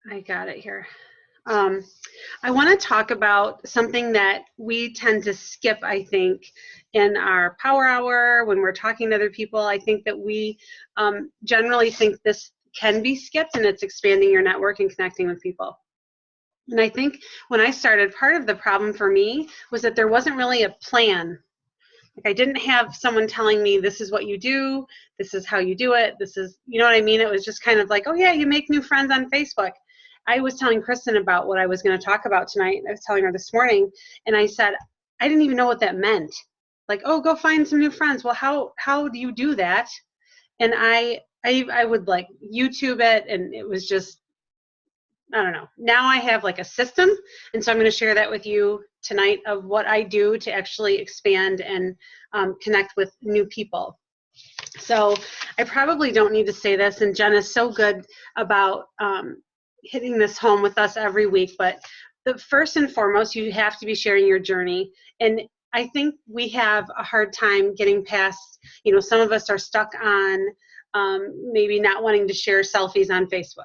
I got it here. I want to talk about something that we tend to skip, I think, in our power hour when we're talking to other people. I think that we generally think this can be skipped, and it's expanding your network and connecting with people. And I think when I started, part of the problem for me was that there wasn't really a plan. Like, I didn't have someone telling me, this is what you do, this is how you do it, this is, you know what I mean? It was just kind of like, oh yeah, you make new friends on Facebook. I was telling Kristen about what I was going to talk about tonight. I was telling her this morning, and I said, I didn't even know what that meant. Like, oh, go find some new friends. Well, how do you do that? And I would like YouTube it, and it was just, I don't know. Now I have like a system, and so I'm going to share that with you tonight of what I do to actually expand and connect with new people. So I probably don't need to say this, and Jen is so good about hitting this home with us every week, but the first and foremost, you have to be sharing your journey. And I think we have a hard time getting past, you know, some of us are stuck on maybe not wanting to share selfies on Facebook.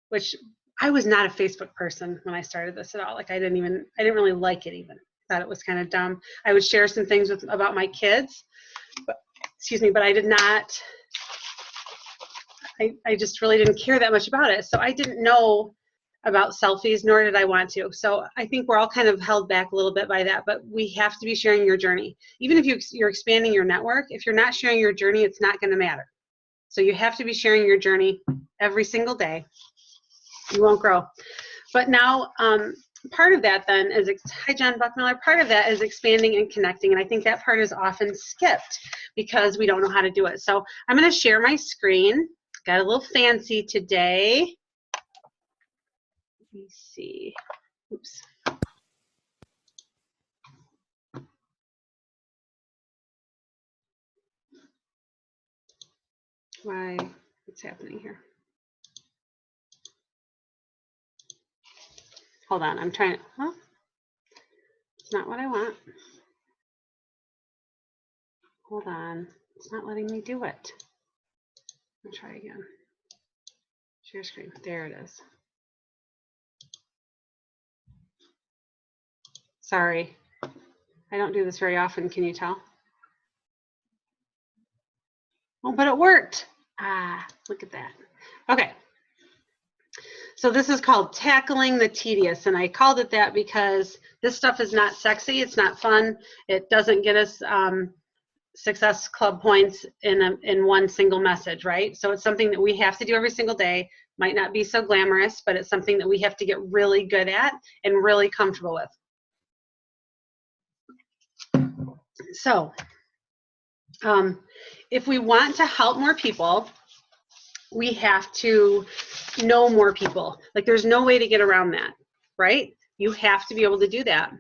Which I was not a Facebook person when I started this at all. Like I didn't really like it even. Thought it was kind of dumb. I would share some things about my kids, but, excuse me, but I did not, I just really didn't care that much about it. So I didn't know about selfies, nor did I want to. So I think we're all kind of held back a little bit by that, but we have to be sharing your journey. Even if you're expanding your network, if you're not sharing your journey, it's not going to matter. So you have to be sharing your journey every single day. You won't grow. But now part of that then is, hi John Buckmiller, part of that is expanding and connecting. And I think that part is often skipped because we don't know how to do it. So I'm going to share my screen. Got a little fancy today. Let me see. Oops. Why? What's happening here? Hold on, I'm trying to, huh? It's not what I want. Hold on, it's not letting me do it. I'll try again. Share screen, there it is. Sorry, I don't do this very often, can you tell? Oh, but it worked. Ah, look at that. Okay. So this is called Tackling the Tedious, and I called it that because this stuff is not sexy, it's not fun, it doesn't get us Success Club points in one single message, right? So it's something that we have to do every single day. Might not be so glamorous, but it's something that we have to get really good at and really comfortable with. So if we want to help more people, we have to know more people. Like there's no way to get around that, right? You have to be able to do that.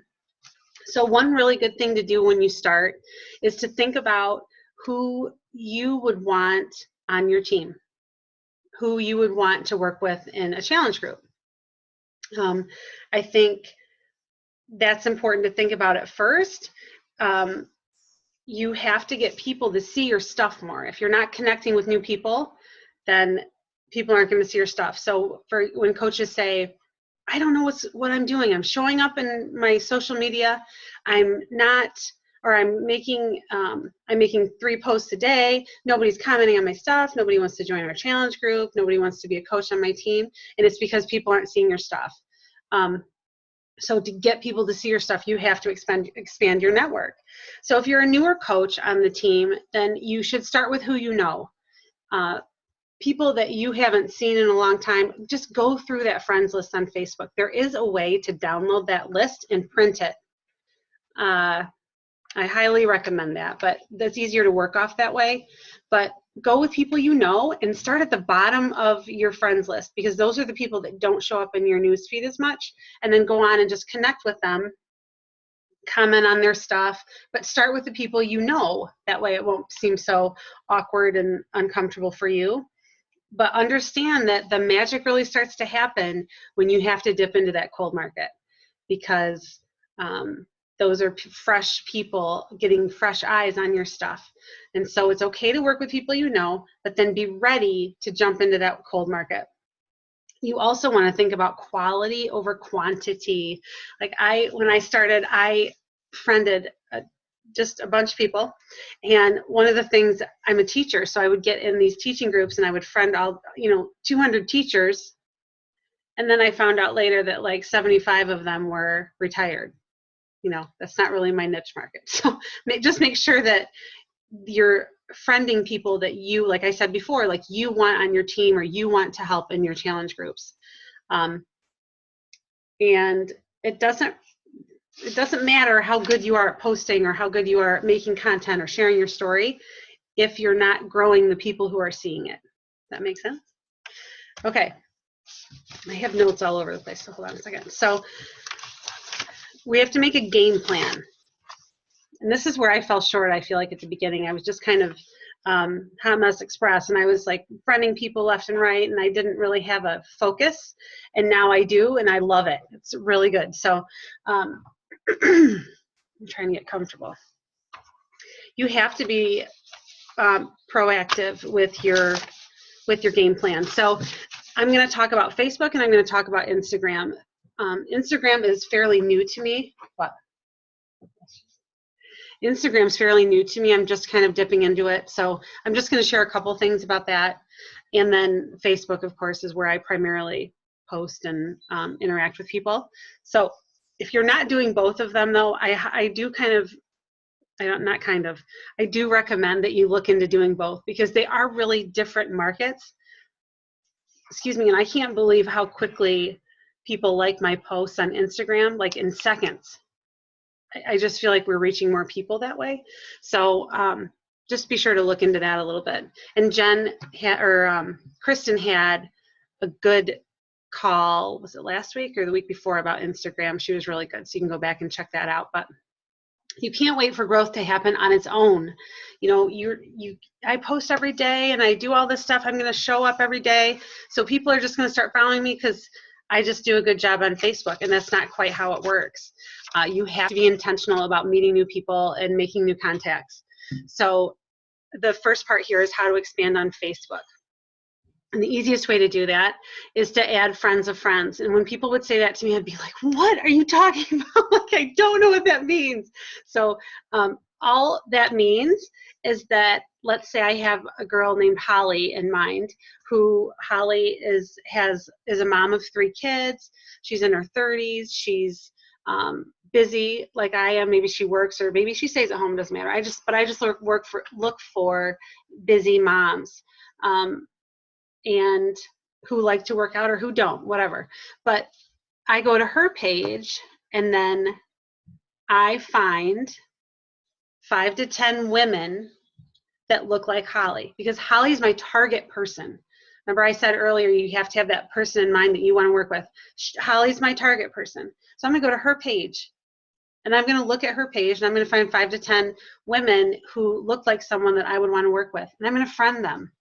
So one really good thing to do when you start is to think about who you would want on your team, who you would want to work with in a challenge group. I think that's important to think about at first. You have to get people to see your stuff more. If you're not connecting with new people, then people aren't going to see your stuff. So for when coaches say, I don't know what I'm doing, I'm showing up in my social media, I'm not, or I'm making 3 posts a day, nobody's commenting on my stuff, nobody wants to join our challenge group, nobody wants to be a coach on my team, and it's because people aren't seeing your stuff. So to get people to see your stuff, you have to expand your network. So if you're a newer coach on the team, then you should start with who you know. People that you haven't seen in a long time, just go through that friends list on Facebook. There is a way to download that list and print it. I highly recommend that, but that's easier to work off that way. But go with people you know and start at the bottom of your friends list, because those are the people that don't show up in your newsfeed as much, and then go on and just connect with them, comment on their stuff, but start with the people you know. That way it won't seem so awkward and uncomfortable for you. But understand that the magic really starts to happen when you have to dip into that cold market, because those are fresh people getting fresh eyes on your stuff. And so it's okay to work with people you know, but then be ready to jump into that cold market. You also want to think about quality over quantity. Like when I started, I friended just a bunch of people. And one of the things, I'm a teacher, so I would get in these teaching groups and I would friend all, 200 teachers. And then I found out later that like 75 of them were retired. That's not really my niche market. So just make sure that you're friending people that you, like I said before, like you want on your team or you want to help in your challenge groups. And it doesn't matter how good you are at posting or how good you are at making content or sharing your story if you're not growing the people who are seeing it. That makes sense? Okay. I have notes all over the place, so hold on a second. So we have to make a game plan. And this is where I fell short, I feel like, at the beginning. I was just kind of Hot Mess Express, and I was like friending people left and right, and I didn't really have a focus. And now I do, and I love it. It's really good. So I'm trying to get comfortable. You have to be proactive with your game plan. So I'm going to talk about Facebook, and I'm going to talk about Instagram. Instagram is fairly new to me. What? Instagram's fairly new to me. I'm just kind of dipping into it. So I'm just going to share a couple things about that. And then Facebook, of course, is where I primarily post and interact with people. So if you're not doing both of them, though, I do recommend that you look into doing both, because they are really different markets. Excuse me, and I can't believe how quickly people like my posts on Instagram, like in seconds. I just feel like we're reaching more people that way. So just be sure to look into that a little bit. And Kristen had a good call, was it last week or the week before, about Instagram. She was really good. So you can go back and check that out. But you can't wait for growth to happen on its own. I post every day and I do all this stuff. I'm going to show up every day. So people are just going to start following me because I just do a good job on Facebook, and that's not quite how it works. You have to be intentional about meeting new people and making new contacts. So the first part here is how to expand on Facebook. And the easiest way to do that is to add friends of friends. And when people would say that to me, I'd be like, what are you talking about? Like, I don't know what that means. So all that means is that, let's say I have a girl named Holly in mind, who Holly is a mom of 3 kids. She's in her 30s. She's busy like I am. Maybe she works, or maybe she stays at home, doesn't matter. I just look for busy moms. And who like to work out or who don't, whatever. But I go to her page and then I find 5 to 10 women that look like Holly, because Holly's my target person. Remember I said earlier, you have to have that person in mind that you want to work with. Holly's my target person. So I'm going to go to her page and I'm going to look at her page and I'm going to find 5 to 10 women who look like someone that I would want to work with. And I'm going to friend them.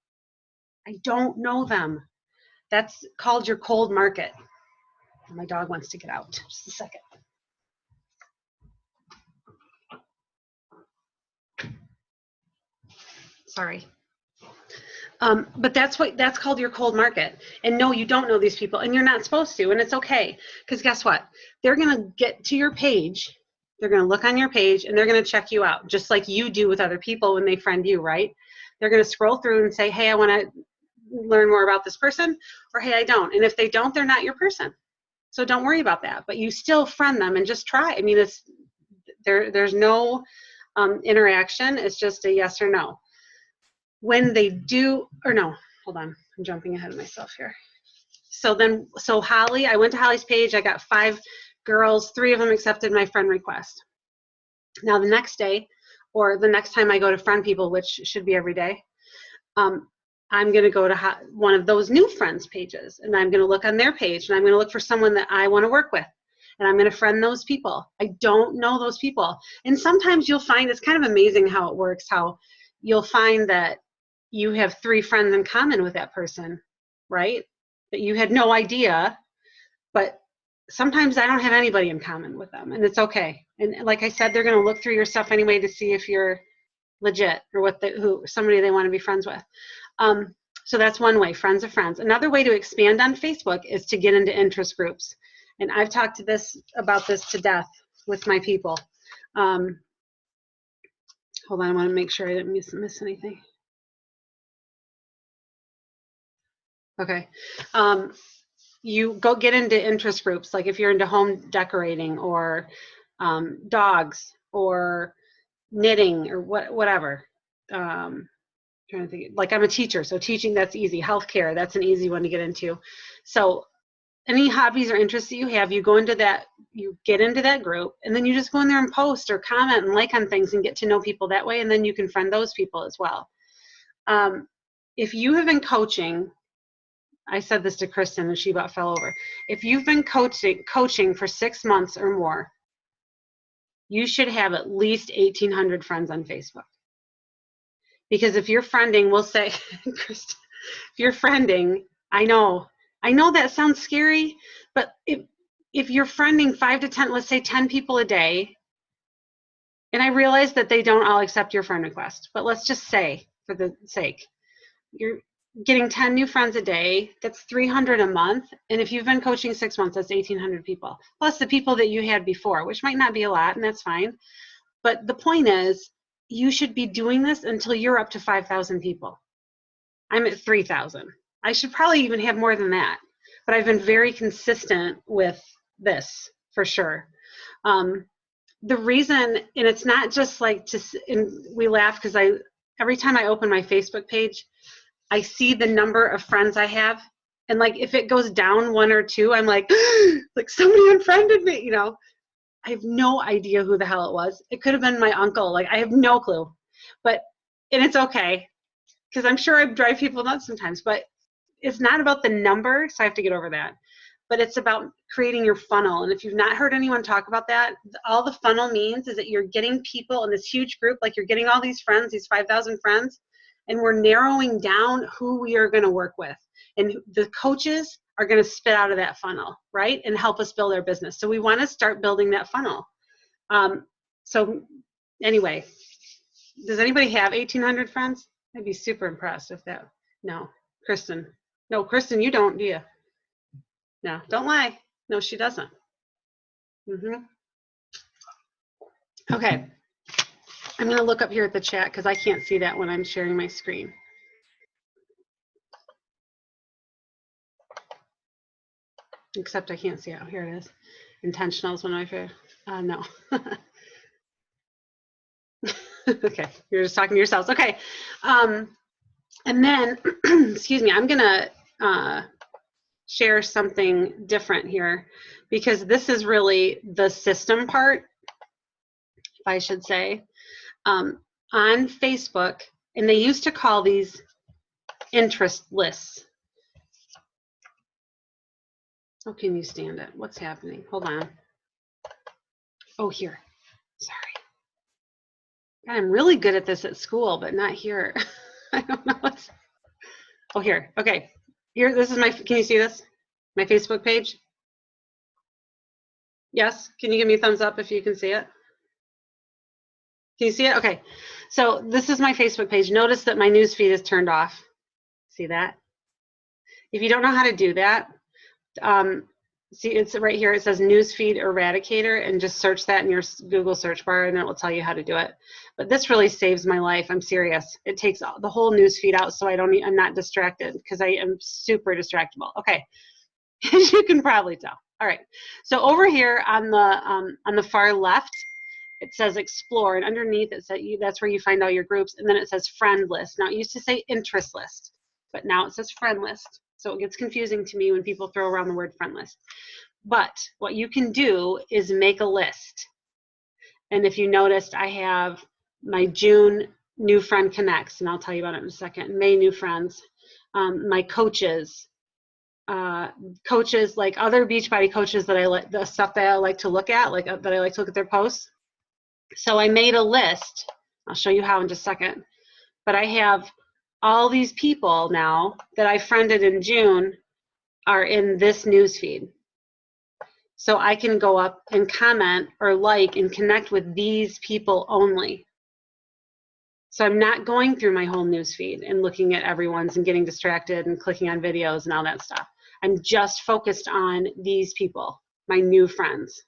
I don't know them. That's called your cold market. My dog wants to get out. Just a second. Sorry. But that's called your cold market. And no, you don't know these people, and you're not supposed to, and it's okay. Because guess what? They're going to get to your page. They're going to look on your page, and they're going to check you out, just like you do with other people when they friend you, right? They're going to scroll through and say, hey, I want to learn more about this person, or hey, I don't. And if they don't, they're not your person. So don't worry about that. But you still friend them and just try. I mean, there's no interaction. It's just a yes or no. When they do, or no, hold on, I'm jumping ahead of myself here. So Holly, I went to Holly's page. I got 5 girls. 3 of them accepted my friend request. Now the next day, or the next time I go to friend people, which should be every day, I'm going to go to one of those new friends pages, and I'm going to look on their page, and I'm going to look for someone that I want to work with, and I'm going to friend those people. I don't know those people. And sometimes you'll find, it's kind of amazing how it works, how you'll find that you have 3 friends in common with that person, right? That you had no idea, but sometimes I don't have anybody in common with them, and it's okay. And like I said, they're going to look through your stuff anyway to see if you're legit or somebody they want to be friends with. So that's one way, friends of friends. Another way to expand on Facebook is to get into interest groups. And I've talked about this to death with my people. Hold on, I want to make sure I didn't miss anything. Okay. You go get into interest groups, like if you're into home decorating or dogs or knitting or whatever. Trying to think, like I'm a teacher, so teaching, that's easy. Healthcare, that's an easy one to get into. So any hobbies or interests that you have, you go into that, you get into that group, and then you just go in there and post or comment and like on things and get to know people that way, and then you can friend those people as well. If you have been coaching, I said this to Kristen and she about fell over. If you've been coaching for 6 months or more, you should have at least 1,800 friends on Facebook. Because if you're friending, we'll say, Kristen, if you're friending, I know that sounds scary, but if you're friending 5 to 10, let's say 10 people a day, and I realize that they don't all accept your friend request, but let's just say, for the sake, you're getting 10 new friends a day, that's 300 a month, and if you've been coaching 6 months, that's 1,800 people, plus the people that you had before, which might not be a lot, and that's fine. But the point is, you should be doing this until you're up to 5,000 people. I'm at 3,000. I should probably even have more than that, but I've been very consistent with this, for sure. The reason, and it's not just like and we laugh because every time I open my Facebook page, I see the number of friends I have, and like if it goes down 1 or 2, I'm like, like somebody unfriended me, you know. I have no idea who the hell it was. It could have been my uncle. Like I have no clue, and it's okay because I'm sure I drive people nuts sometimes. But it's not about the number, so I have to get over that. But it's about creating your funnel. And if you've not heard anyone talk about that, all the funnel means is that you're getting people in this huge group, like you're getting all these friends, these 5,000 friends, and we're narrowing down who we are going to work with. And the coaches are going to spit out of that funnel, right? And help us build our business. So we want to start building that funnel. So anyway, does anybody have 1,800 friends? I'd be super impressed if that, no, Kristen. No, Kristen, you don't, do you? No, don't lie. No, she doesn't. Okay. I'm going to look up here at the chat because I can't see that when I'm sharing my screen. Except I can't see it. Oh, here it is. Intentional is one of my favorite. No. Okay, you're just talking to yourselves. Okay. And then, excuse me, I'm going to share something different here because this is really the system part, if I should say. On Facebook, and they used to call these interest lists. Oh, can you stand it? What's happening? Hold on. Oh, here. Sorry. God, I'm really good at this at school, but not here. I don't know what's. Oh, here. Okay. Here, this is my, can you see this? My Facebook page? Yes? Can you give me a thumbs up if you can see it? Can you see it? Okay. So this is my Facebook page. Notice that my news feed is turned off. See that? If you don't know how to do that, see, it's right here. It says Newsfeed Eradicator, and just search that in your Google search bar, and it will tell you how to do it. But this really saves my life. I'm serious. It takes the whole newsfeed out, so I'm not distracted because I am super distractible. Okay, as you can probably tell. All right. So over here on the far left, it says Explore, and underneath it says that's where you find all your groups, and then it says Friend List. Now it used to say Interest List, but now it says Friend List. So it gets confusing to me when people throw around the word friend list. But what you can do is make a list. And if you noticed, I have my June new friend connects, and I'll tell you about it in a second. May new friends, my coaches, like other Beachbody coaches that I like, the stuff that I like to look at, like that I like to look at their posts. So I made a list. I'll show you how in just a second. But I have all these people now that I friended in June are in this newsfeed. So I can go up and comment or like and connect with these people only. So I'm not going through my whole news feed and looking at everyone's and getting distracted and clicking on videos and all that stuff. I'm just focused on these people, my new friends.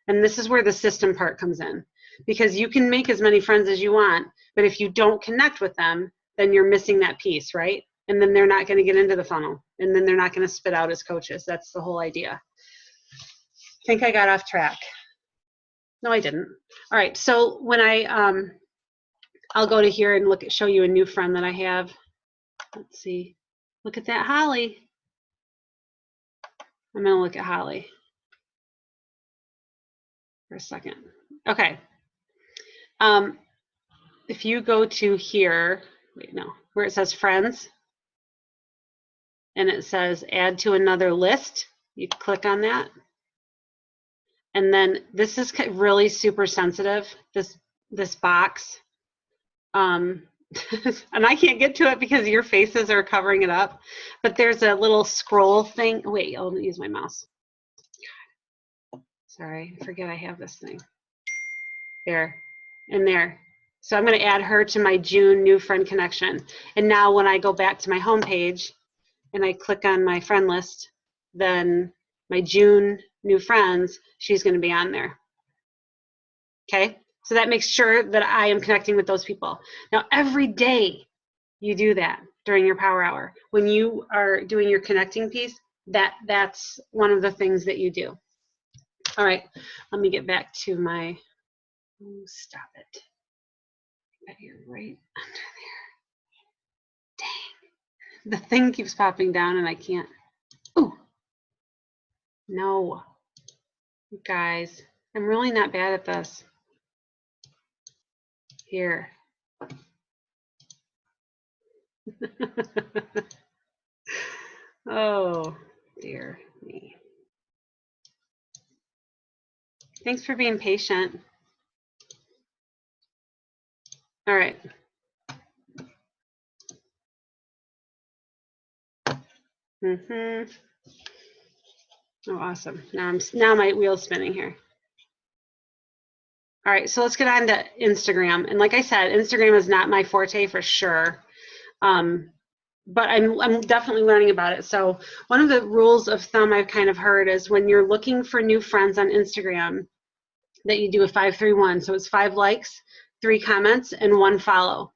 And this is where the system part comes in, because you can make as many friends as you want, but if you don't connect with them, then you're missing that piece, right? And then they're not going to get into the funnel, and then they're not going to spit out as coaches. That's the whole idea. I think I got off track. No, I didn't. All right, so when I'll go to here and show you a new friend that I have. Let's see. Look at that, Holly. I'm going to look at Holly for a second. Okay. If you go to here, wait, no, where it says friends, and it says add to another list, you click on that. And then this is really super sensitive, this box. And I can't get to it because your faces are covering it up, but there's a little scroll thing. Wait, I'll use my mouse. Sorry, I forget I have this thing. There, and there. So I'm going to add her to my June new friend connection. And now when I go back to my home page and I click on my friend list, then my June new friends, she's going to be on there. Okay? So that makes sure that I am connecting with those people. Now, every day you do that during your power hour. When you are doing your connecting piece, that's one of the things that you do. All right, let me get back to my, oh, stop it. You're right under there. Dang. The thing keeps popping down and I can't. Ooh. No. You guys, I'm really not bad at this. Here. Oh, dear me. Thanks for being patient. All right. Oh, awesome. Now my wheel's spinning here. All right, so let's get on to Instagram. And like I said, Instagram is not my forte for sure. But I'm definitely learning about it. So one of the rules of thumb I've kind of heard is when you're looking for new friends on Instagram, that you do a 5-3-1. So it's 5 likes, 3 comments, and 1 follow.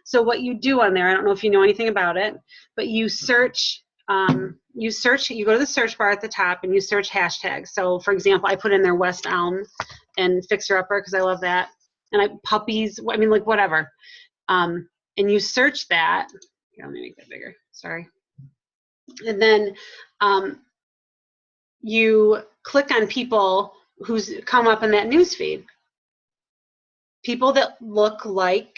So what you do on there, I don't know if you know anything about it, but you search, you go to the search bar at the top and you search hashtags. So for example, I put in there West Elm and Fixer Upper because I love that. And puppies, I mean, like whatever. And you search that. Here, let me make that bigger. Sorry. And then you click on people who's come up in that news feed. People that look like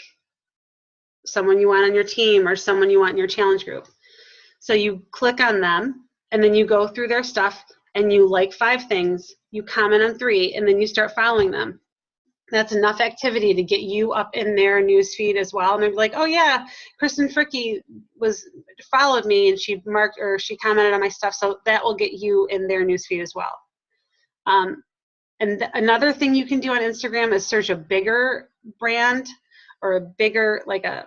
someone you want on your team or someone you want in your challenge group. So you click on them and then you go through their stuff and you like 5 things, you comment on 3, and then you start following them. That's enough activity to get you up in their news feed as well. And they're like, oh yeah, Kristen Fricke followed me and she marked or she commented on my stuff. So that will get you in their news feed as well. And another thing you can do on Instagram is search a bigger brand or a bigger, like a,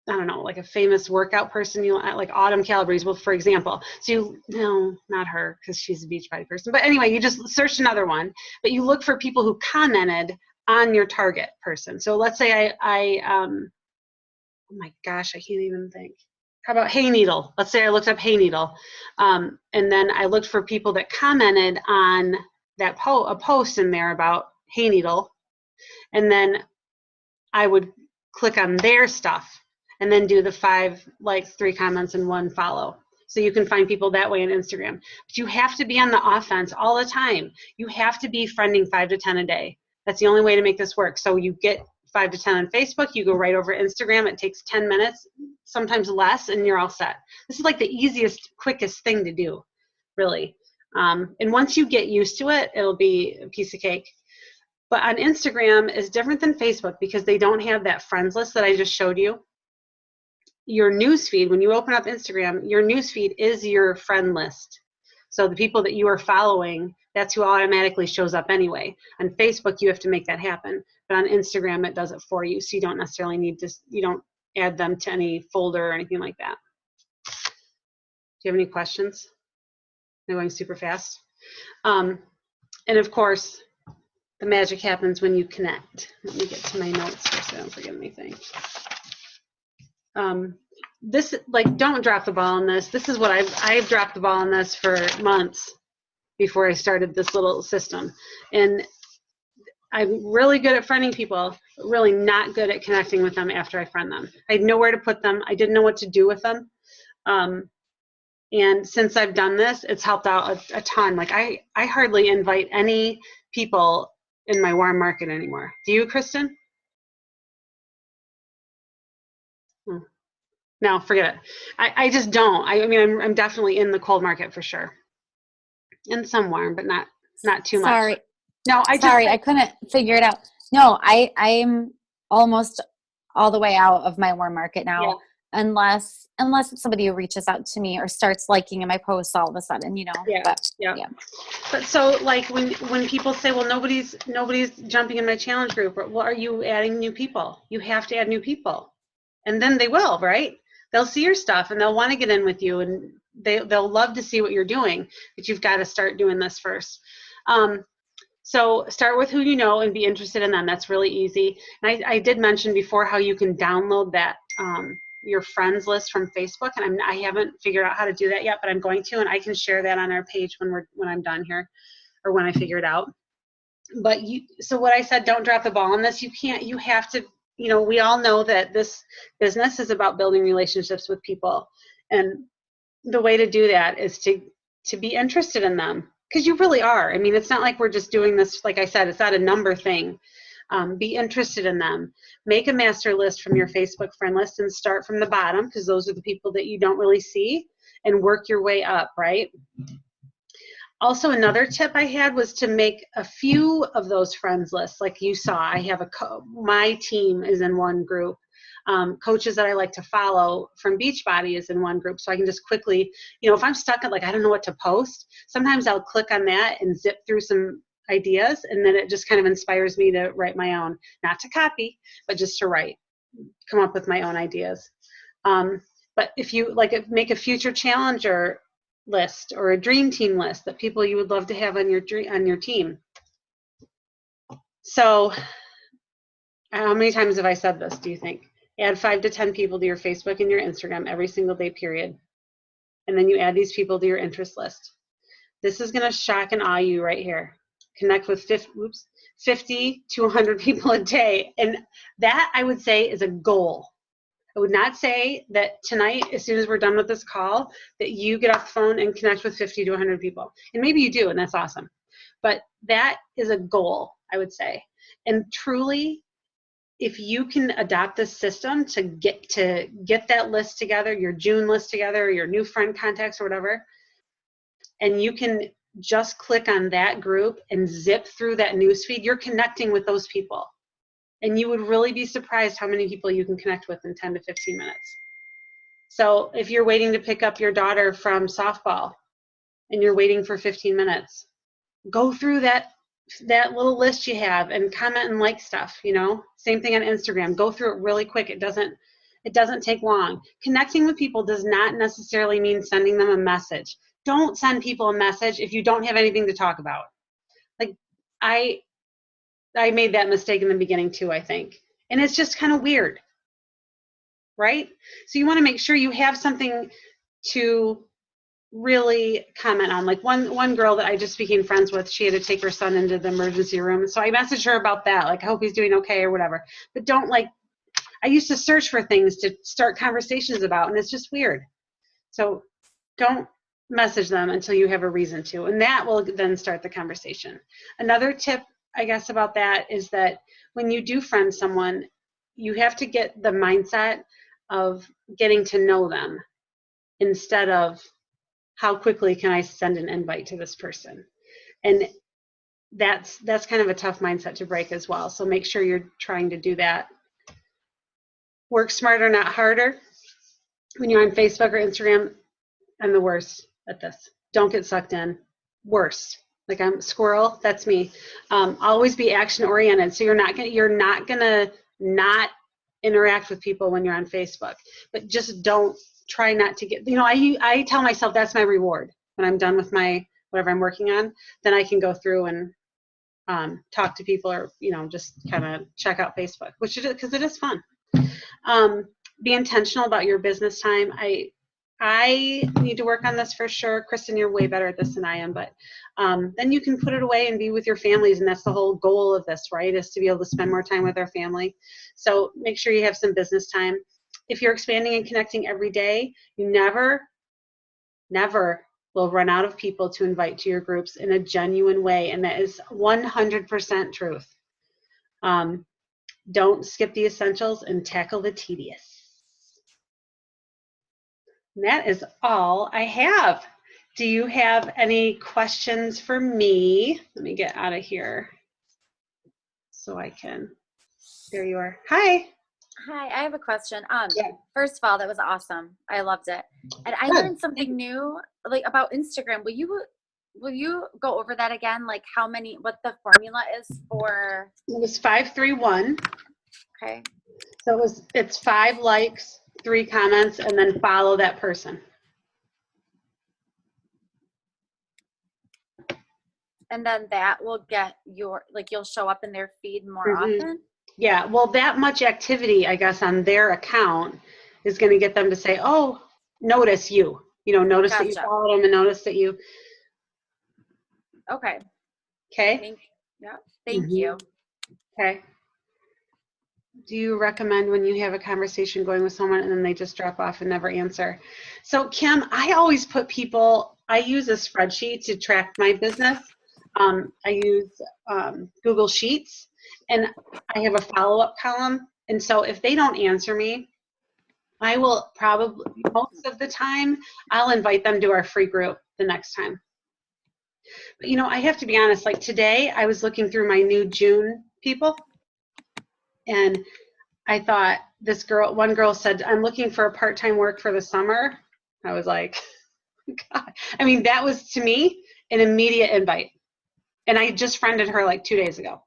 I don't know, like a famous workout person, like Autumn Calabrese, well, for example. So no, not her, because she's a Beachbody person. But anyway, you just search another one, but you look for people who commented on your target person. So let's say oh my gosh, I can't even think. How about Hay Needle? Let's say I looked up Hay Needle, and then I looked for people that commented on that a post in there about Hay Needle, and then I would click on their stuff and then do the 5 likes, 3 comments, and 1 follow. So you can find people that way on Instagram. But you have to be on the offense all the time. You have to be friending 5 to 10 a day. That's the only way to make this work. So you get 5 to 10 on Facebook, you go right over Instagram, it takes 10 minutes, sometimes less, and you're all set. This is like the easiest, quickest thing to do, really. And once you get used to it, it'll be a piece of cake. But on Instagram is different than Facebook because they don't have that friends list that I just showed you. Your newsfeed, when you open up Instagram, your newsfeed is your friend list. So the people that you are following, that's who automatically shows up anyway. On Facebook, you have to make that happen. but on Instagram, it does it for you. So you don't necessarily need to, you don't add them to any folder or anything like that. Do you have any questions? I'm going super fast. And of course, the magic happens when you connect. Let me get to my notes here so I don't forget anything. This, like, don't drop the ball on this. This is what I've dropped the ball on this for months before I started this little system. And I'm really good at friending people, but really not good at connecting with them after I friend them. I had nowhere to put them. I didn't know what to do with them. And since I've done this, it's helped out a ton. Like I hardly invite any people in my warm market anymore. Do you, Kristen? No, forget it. I just don't. I mean, I'm definitely in the cold market for sure. And some warm, but not too much. Sorry. No, I couldn't figure it out. No, I'm almost all the way out of my warm market now. Yeah. Unless it's somebody who reaches out to me or starts liking my posts all of a sudden, you know. Yeah. But, yeah. But so, like, when people say, well, nobody's jumping in my challenge group, well, are you adding new people? You have to add new people, and then they will, right? They'll see your stuff and they'll want to get in with you, and they'll love to see what you're doing, but you've got to start doing this first. So start with who you know and be interested in them. That's really easy. And I did mention before how you can download that your friends list from Facebook, and I haven't figured out how to do that yet, but I'm going to, and I can share that on our page when I'm done here, or when I figure it out. But so what I said, don't drop the ball on this. You have to, we all know that this business is about building relationships with people, and the way to do that is to be interested in them, because you really are. I mean, it's not like we're just doing this, like I said, it's not a number thing. Be interested in them. Make a master list from your Facebook friend list and start from the bottom, because those are the people that you don't really see, and work your way up, right? Also, another tip I had was to make a few of those friends lists. Like you saw, I have my team is in one group. Coaches that I like to follow from Beachbody is in one group, so I can just quickly, if I'm stuck at, like, I don't know what to post, sometimes I'll click on that and zip through some ideas, and then it just kind of inspires me to write my own, not to copy, but just to write, come up with my own ideas. But if you make a future challenger list or a dream team list, that people you would love to have on your team. So how many times have I said this, do you think? Add 5 to 10 people to your Facebook and your Instagram every single day, period. And then you add these people to your interest list. This is going to shock and awe you right here. Connect with 50 to 100 people a day. And that, I would say, is a goal. I would not say that tonight, as soon as we're done with this call, that you get off the phone and connect with 50 to 100 people. And maybe you do, and that's awesome. But that is a goal, I would say. And truly, if you can adopt this system to get that list together, your June list together, your new friend contacts or whatever, and you can just click on that group and zip through that newsfeed, you're connecting with those people. And you would really be surprised how many people you can connect with in 10 to 15 minutes. So if you're waiting to pick up your daughter from softball and you're waiting for 15 minutes, go through that little list you have and comment and like stuff, Same thing on Instagram. Go through it really quick. It doesn't take long. Connecting with people does not necessarily mean sending them a message. Don't send people a message if you don't have anything to talk about. Like, I made that mistake in the beginning too, I think. And it's just kind of weird, right? So you want to make sure you have something to really comment on. Like one girl that I just became friends with, she had to take her son into the emergency room. So I messaged her about that. Like, I hope he's doing okay or whatever. But don't, I used to search for things to start conversations about, and it's just weird. So don't message them until you have a reason to, and that will then start the conversation. Another tip, I guess, about that is that when you do friend someone, you have to get the mindset of getting to know them instead of how quickly can I send an invite to this person. And that's kind of a tough mindset to break as well. So make sure you're trying to do that. Work smarter, not harder. When you're on Facebook or Instagram, I'm the worst at this. Don't get sucked in. Worst. Like I'm squirrel, that's me. Always be action oriented. So you're not gonna not interact with people when you're on Facebook, but just don't try not to get, I tell myself that's my reward. When I'm done with my, whatever I'm working on, then I can go through and talk to people or, just kind of check out Facebook, which it is, because it is fun. Be intentional about your business time. I need to work on this for sure. Kristen, you're way better at this than I am, but then you can put it away and be with your families. And that's the whole goal of this, right? Is to be able to spend more time with our family. So make sure you have some business time. If you're expanding and connecting every day, you never will run out of people to invite to your groups in a genuine way. And that is 100% truth. Don't skip the essentials and tackle the tedious. And that is all I have. Do you have any questions for me? Let me get out of here so I can. There you are. Hi. Hi, I have a question. Yeah. First of all, that was awesome. I loved it. And I learned something new, like about Instagram. Will you go over that again? Like what the formula is for? It was 531. Okay. So it's 5 likes, 3 comments, and then follow that person. And then that will get you'll show up in their feed more often? Yeah, well, that much activity, I guess, on their account is going to get them to say, oh, notice you. Notice that you followed them and notice that you. Okay. Okay. Thank you. Okay. Do you recommend when you have a conversation going with someone and then they just drop off and never answer? So Kim, I always put I use a spreadsheet to track my business. I use Google Sheets, and I have a follow-up column. And so if they don't answer me, I will probably, most of the time, I'll invite them to our free group the next time. But I have to be honest, like today I was looking through my new June people, and I thought one girl said, I'm looking for a part-time work for the summer. I was like, God. I mean, that was to me an immediate invite. And I just friended her like 2 days ago.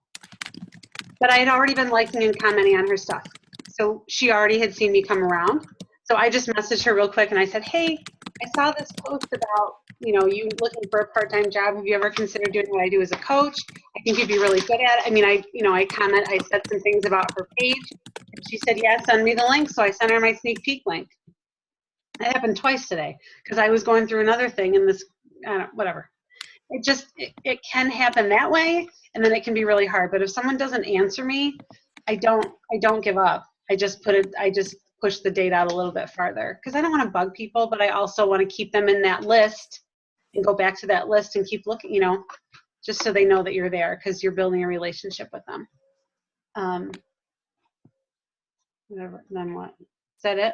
But I had already been liking and commenting on her stuff. So she already had seen me come around. So I just messaged her real quick and I said, hey, I saw this post about, you looking for a part-time job. Have you ever considered doing what I do as a coach? I think you'd be really good at it. I mean, I said some things about her page. And she said, yeah, send me the link. So I sent her my sneak peek link. That happened twice today because I was going through another thing in this, whatever. It can happen that way, and then it can be really hard. But if someone doesn't answer me, I don't give up. I just push the date out a little bit farther because I don't want to bug people, but I also want to keep them in that list and go back to that list and keep looking, just so they know that you're there because you're building a relationship with them. Whatever. Then what? Is that it?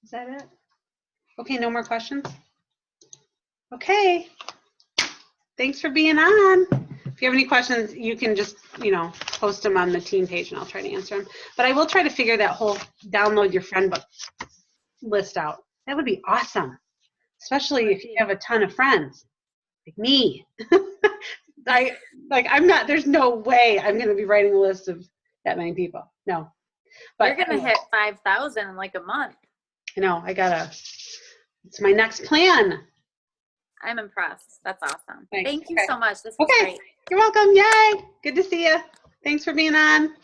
Is that it? Okay, no more questions? Okay. Thanks for being on. If you have any questions, you can just, post them on the team page and I'll try to answer them. But I will try to figure that whole download your friend book list out. That would be awesome, especially if you have a ton of friends like me. There's no way I'm going to be writing a list of that many people. No. But you're going to hit 5,000 in like a month. It's my next plan. I'm impressed. That's awesome. Thanks. Thank you so much. This was great. You're welcome. Yay. Good to see you. Thanks for being on.